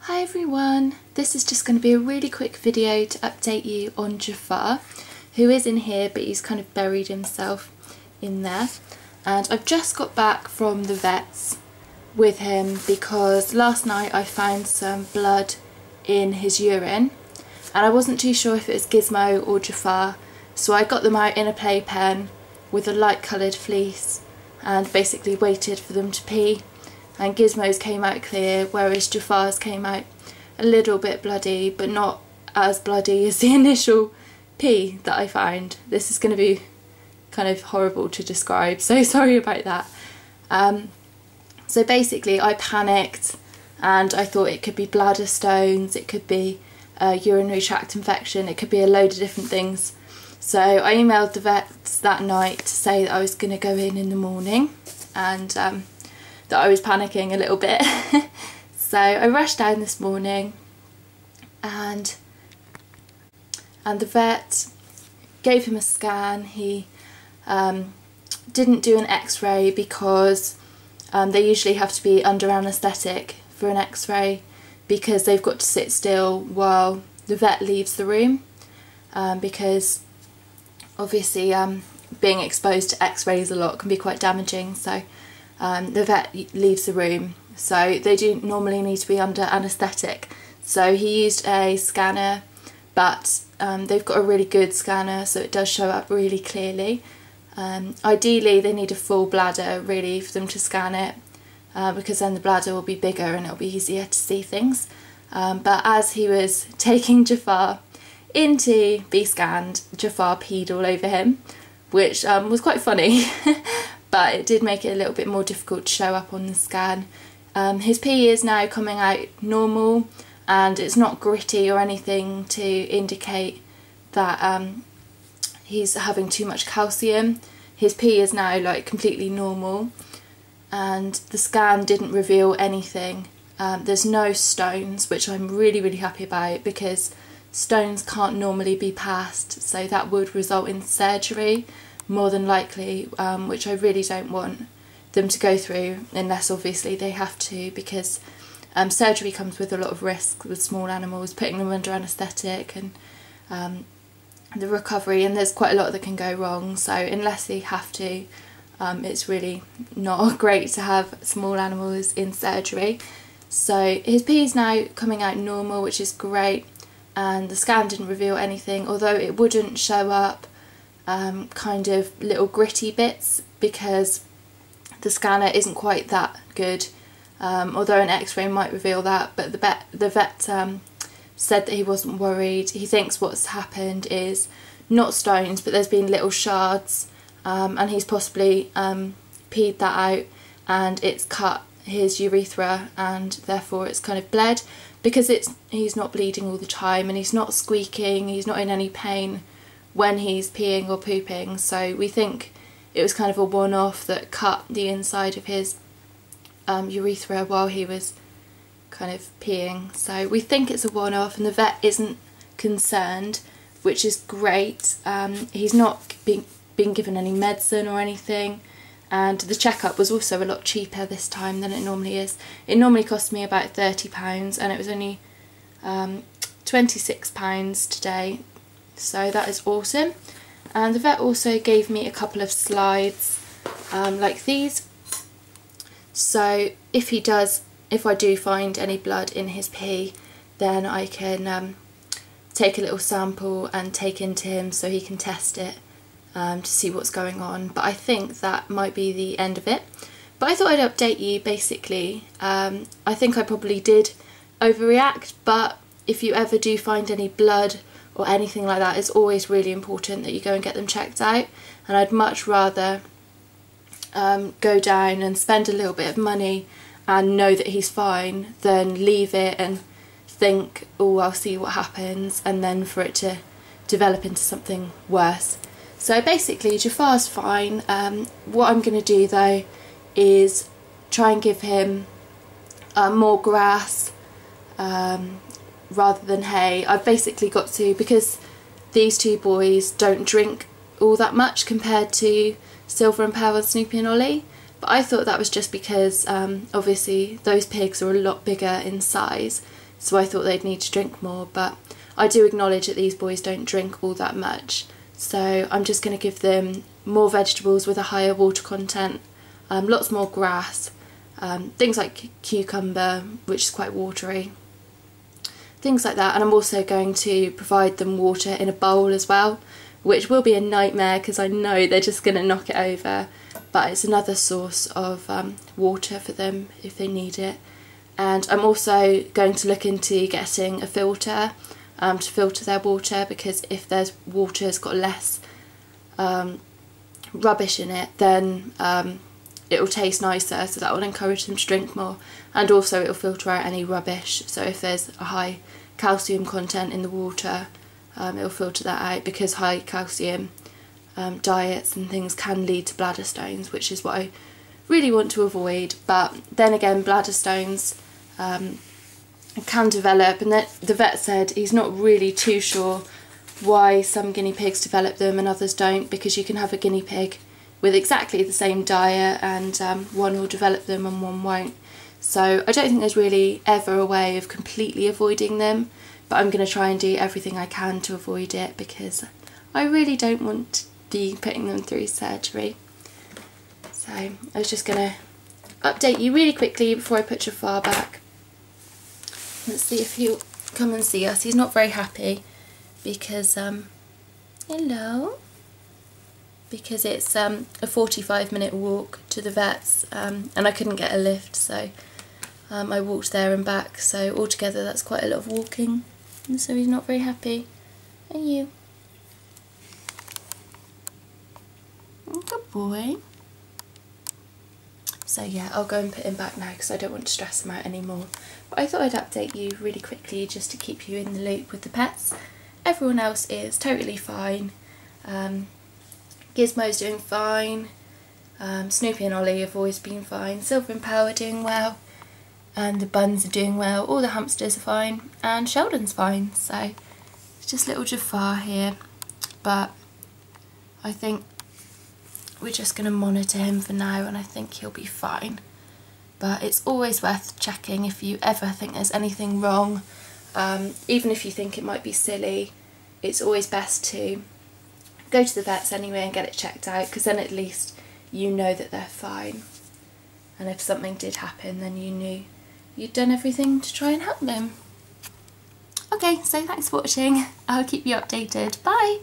Hi everyone, this is just going to be a really quick video to update you on Jafar, who is in here but he's kind of buried himself in there. And I've just got back from the vets with him because last night I found some blood in his urine and I wasn't too sure if it was Gizmo or Jafar, so I got them out in a playpen with a light coloured fleece and basically waited for them to pee. And Gizmo's came out clear, whereas Jafar's came out a little bit bloody, but not as bloody as the initial pee that I found. This is going to be kind of horrible to describe, so sorry about that. So basically I panicked and I thought it could be bladder stones, it could be a urinary tract infection, it could be a load of different things. So I emailed the vets that night to say that I was going to go in the morning and that I was panicking a little bit. So I rushed down this morning and the vet gave him a scan. He didn't do an x-ray because they usually have to be under anaesthetic for an x-ray because they've got to sit still while the vet leaves the room, because obviously being exposed to x-rays a lot can be quite damaging. So the vet leaves the room, so they do normally need to be under anaesthetic. So he used a scanner, but they've got a really good scanner, so it does show up really clearly. Ideally they need a full bladder really for them to scan it, because then the bladder will be bigger and it'll be easier to see things. But as he was taking Jafar in to be scanned, Jafar peed all over him, which was quite funny. But it did make it a little bit more difficult to show up on the scan. His pee is now coming out normal and it's not gritty or anything to indicate that he's having too much calcium. His pee is now like completely normal and the scan didn't reveal anything. There's no stones, which I'm really happy about because stones can't normally be passed, so that would result in surgery more than likely, which I really don't want them to go through unless obviously they have to, because surgery comes with a lot of risk with small animals, putting them under anaesthetic and the recovery, and there's quite a lot that can go wrong. So unless they have to, it's really not great to have small animals in surgery. So his pee is now coming out normal, which is great, and the scan didn't reveal anything, although it wouldn't show up kind of little gritty bits because the scanner isn't quite that good, although an x-ray might reveal that. But the vet said that he wasn't worried. He thinks what's happened is not stones, but there's been little shards, and he's possibly peed that out and it's cut his urethra and therefore it's kind of bled, because he's not bleeding all the time and he's not squeaking, he's not in any pain when he's peeing or pooping. So we think it was kind of a one-off that cut the inside of his urethra while he was kind of peeing. So we think it's a one-off and the vet isn't concerned, which is great. He's not been given any medicine or anything, and the checkup was also a lot cheaper this time than it normally is. It normally cost me about £30 and it was only £26 today. So that is awesome. And the vet also gave me a couple of slides like these. So if I do find any blood in his pee, then I can take a little sample and take into him so he can test it to see what's going on. But I think that might be the end of it. But I thought I'd update you basically. I think I probably did overreact, but if you ever do find any blood or anything like that, it's always really important that you go and get them checked out, and I'd much rather go down and spend a little bit of money and know that he's fine than leave it and think, oh, I'll see what happens, and then for it to develop into something worse. So basically Jafar's fine. What I'm going to do though is try and give him more grass rather than hay. I've basically got to, because these two boys don't drink all that much compared to Silver and Pearl and Snoopy and Ollie, but I thought that was just because obviously those pigs are a lot bigger in size so I thought they'd need to drink more, but I do acknowledge that these boys don't drink all that much, so I'm just going to give them more vegetables with a higher water content, lots more grass, things like cucumber, which is quite watery, things like that. And I'm also going to provide them water in a bowl as well, which will be a nightmare because I know they're just going to knock it over, but it's another source of water for them if they need it. And I'm also going to look into getting a filter to filter their water, because if their water's got less rubbish in it, then it will taste nicer, so that will encourage them to drink more, and also it will filter out any rubbish. So if there's a high calcium content in the water, it will filter that out, because high calcium diets and things can lead to bladder stones, which is what I really want to avoid. But then again, bladder stones can develop, and the vet said he's not really too sure why some guinea pigs develop them and others don't, because you can have a guinea pig with exactly the same diet and one will develop them and one won't. So I don't think there's really ever a way of completely avoiding them, but I'm going to try and do everything I can to avoid it, because I really don't want to be putting them through surgery. So I was just going to update you really quickly before I put Jafar back. Let's see if he'll come and see us. He's not very happy because, hello, because it's a 45-minute walk to the vet's, and I couldn't get a lift, so I walked there and back, so altogether that's quite a lot of walking, and so he's not very happy. Are you? Good boy. So yeah, I'll go and put him back now because I don't want to stress him out anymore. But I thought I'd update you really quickly just to keep you in the loop with the pets. Everyone else is totally fine. Gizmo's doing fine. Snoopy and Ollie have always been fine. Silver and Power are doing well. And the buns are doing well. All the hamsters are fine. And Sheldon's fine. So it's just little Jafar here. But I think we're just going to monitor him for now, and I think he'll be fine. But it's always worth checking if you ever think there's anything wrong. Even if you think it might be silly, it's always best to go to the vets anyway and get it checked out, because then at least you know that they're fine. And if something did happen, then you knew you'd done everything to try and help them. Okay, so thanks for watching. I'll keep you updated. Bye!